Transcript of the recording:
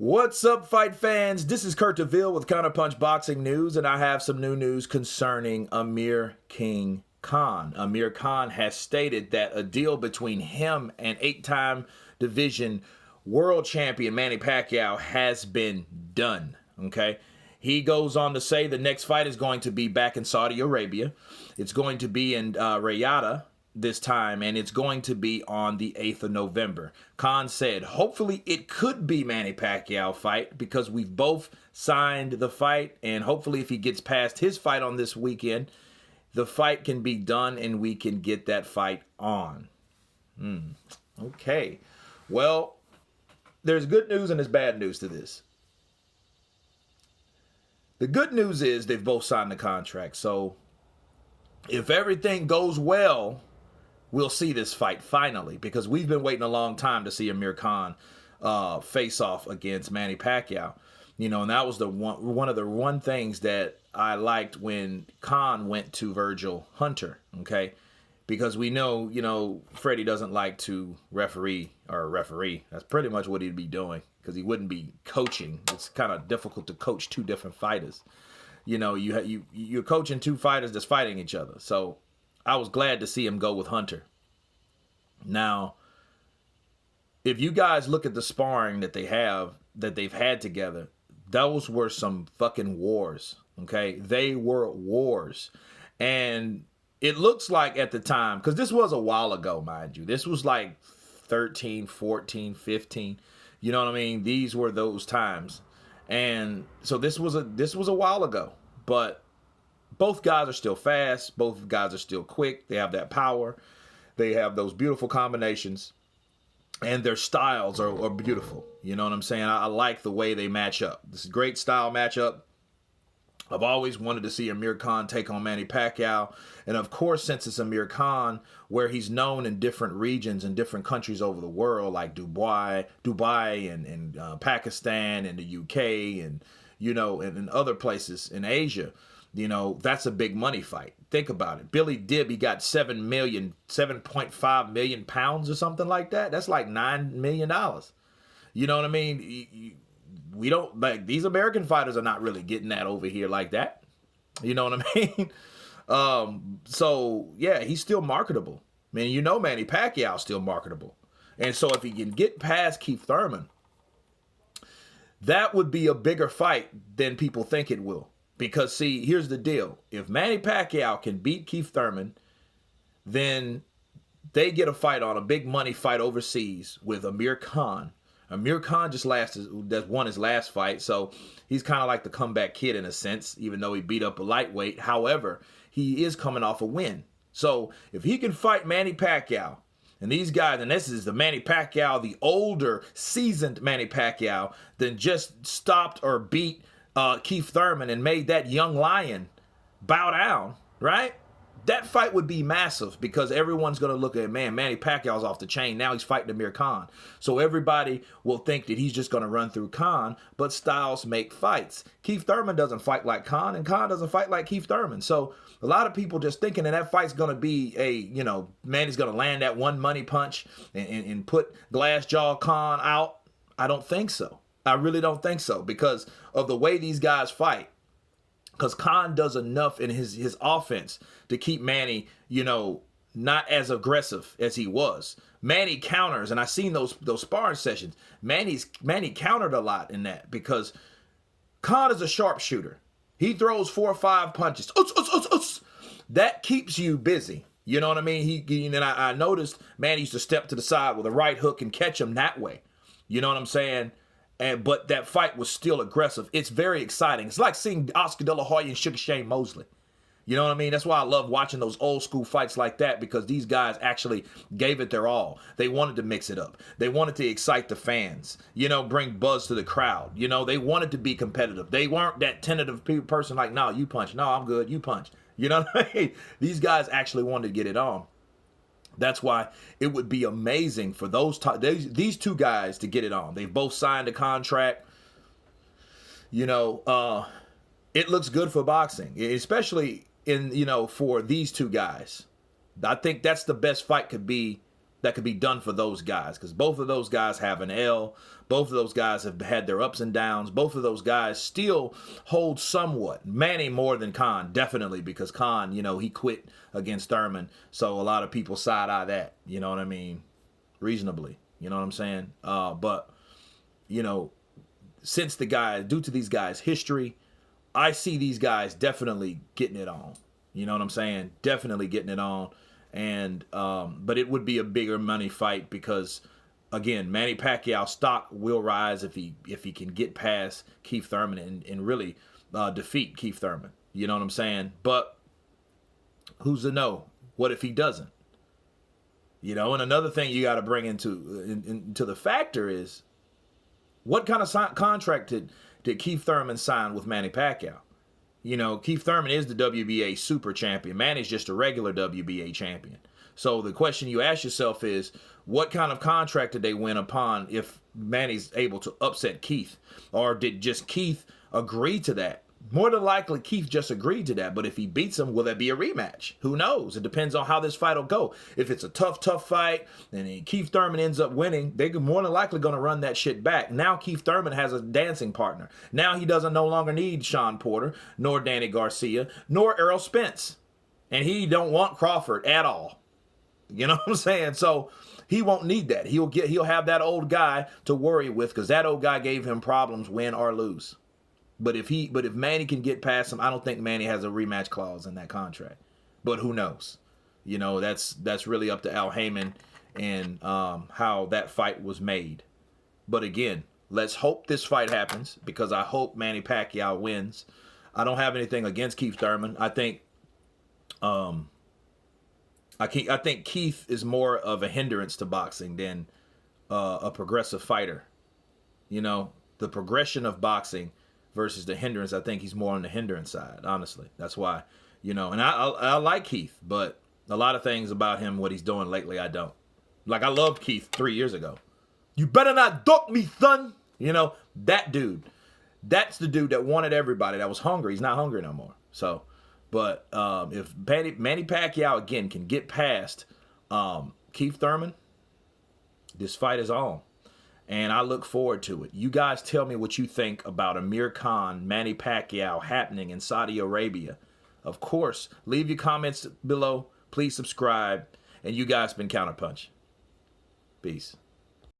What's up, fight fans? This is Kurt DeVille with Counterpunch Boxing News, and I have some new news concerning Amir King Khan. Amir Khan has stated that a deal between him and eight-time division world champion Manny Pacquiao has been done, okay? He goes on to say the next fight is going to be back in Saudi Arabia. It's going to be in Riyadh this time, and it's going to be on the 8th of November. Khan said, hopefully it could be Manny Pacquiao fight because we've both signed the fight, and hopefully if he gets past his fight on this weekend, the fight can be done and we can get that fight on. Okay. Well, there's good news and there's bad news to this. The good news is they've both signed the contract, so if everything goes well, we'll see this fight finally, because we've been waiting a long time to see Amir Khan face off against Manny Pacquiao. You know, and that was the one of the things that I liked when Khan went to Virgil Hunter, okay? Because we know, you know, Freddie doesn't like to referee. That's pretty much what he'd be doing, because he wouldn't be coaching. It's kind of difficult to coach two different fighters. You know, you're coaching two fighters that's fighting each other. So I was glad to see him go with Hunter. Now, if you guys look at the sparring that they've had together, those were some fucking wars, okay? They were wars. And it looks like at the time, because this was a while ago, mind you. This was like 13, 14, 15. You know what I mean? These were those times. And so this was a while ago. But both guys are still fast. Both guys are still quick. They have that power. They have those beautiful combinations. And their styles are beautiful. You know what I'm saying? I like the way they match up. This is a great style matchup. I've always wanted to see Amir Khan take on Manny Pacquiao. And of course, since it's Amir Khan, where he's known in different regions and different countries over the world, like Dubai and Pakistan and the UK and, you know, and other places in Asia, you know, that's a big money fight. Think about it. Billy Dib, he got 7.5 million pounds or something like that. That's like $9 million. You know what I mean? We don't, like, these American fighters are not really getting that over here like that. You know what I mean? So yeah, he's still marketable. I mean, you know, Manny Pacquiao's still marketable. And so if he can get past Keith Thurman, that would be a bigger fight than people think it will. Because see, here's the deal. If Manny Pacquiao can beat Keith Thurman, then they get a fight on, a big money fight overseas with Amir Khan. Amir Khan just won his last fight, so he's kind of like the comeback kid in a sense, even though he beat up a lightweight. However, he is coming off a win. So if he can fight Manny Pacquiao, and these guys, and this is the Manny Pacquiao, the older, seasoned Manny Pacquiao, then just stopped or beat Keith Thurman and made that young lion bow down, right? That fight would be massive, because everyone's going to look at, man, Manny Pacquiao's off the chain. Now he's fighting Amir Khan. So everybody will think that he's just going to run through Khan, but styles make fights. Keith Thurman doesn't fight like Khan, and Khan doesn't fight like Keith Thurman. So a lot of people just thinking that fight's going to be Manny's going to land that one money punch and put glass jaw Khan out. I don't think so. I really don't think so, because of the way these guys fight. Because Khan does enough in his offense to keep Manny, you know, not as aggressive as he was. Manny counters, and I've seen those sparring sessions. Manny countered a lot in that, because Khan is a sharpshooter. He throws 4 or 5 punches. That keeps you busy. You know what I mean? I noticed Manny used to step to the side with a right hook and catch him that way. You know what I'm saying? But that fight was still aggressive. It's very exciting. It's like seeing Oscar De La Hoya and Sugar Shane Mosley. You know what I mean? That's why I love watching those old school fights like that, because these guys actually gave it their all. They wanted to mix it up. They wanted to excite the fans, you know, bring buzz to the crowd. You know, they wanted to be competitive. They weren't that tentative person like, no, you punch. No, I'm good. You punch. You know what I mean? These guys actually wanted to get it on. That's why it would be amazing for these two guys to get it on. They've both signed a contract. You know, it looks good for boxing, especially for these two guys. I think that's the best fight could be that could be done for those guys, because both of those guys have an L. Both of those guys have had their ups and downs. Both of those guys still hold somewhat. Manny more than Khan, definitely, because Khan, he quit against Thurman. So a lot of people side-eye that, you know what I mean, reasonably. You know what I'm saying? But, since due to these guys' history, I see these guys definitely getting it on. You know what I'm saying? Definitely getting it on. And but it would be a bigger money fight because, again, Manny Pacquiao stock will rise if he can get past Keith Thurman and really defeat Keith Thurman. You know what I'm saying? But who's to know? What if he doesn't? And another thing you got to bring into the factor is, what kind of contract did Keith Thurman sign with Manny Pacquiao? Keith Thurman is the WBA super champion. Manny's just a regular WBA champion. So the question you ask yourself is, what kind of contract did they win upon if Manny's able to upset Keith? Or did just Keith agree to that? More than likely, Keith just agreed to that. But if he beats him, will that be a rematch? Who knows? It depends on how this fight will go. If it's a tough fight and Keith Thurman ends up winning, they're more than likely going to run that shit back. Now Keith Thurman has a dancing partner. Now he doesn't no longer need Sean Porter, nor Danny Garcia, nor Errol Spence. And he don't want Crawford at all. You know what I'm saying? So he won't need that. He'll have that old guy to worry with, because that old guy gave him problems, win or lose. But if Manny can get past him, I don't think Manny has a rematch clause in that contract. But who knows? That's really up to Al Heyman and how that fight was made. But again, let's hope this fight happens, because I hope Manny Pacquiao wins. I don't have anything against Keith Thurman. I think Keith is more of a hindrance to boxing than a progressive fighter. The progression of boxing versus the hindrance, I think he's more on the hindrance side, honestly. That's why, and I like Keith, but a lot of things about him, what he's doing lately, I don't. Like, I loved Keith 3 years ago. You better not duck me, son. That dude. That's the dude that wanted everybody, that was hungry. He's not hungry no more. So, but if Manny Pacquiao, again, can get past Keith Thurman, this fight is on. And I look forward to it. You guys tell me what you think about Amir Khan, Manny Pacquiao happening in Saudi Arabia. Of course, leave your comments below. Please subscribe. And you guys been Counterpunch. Peace.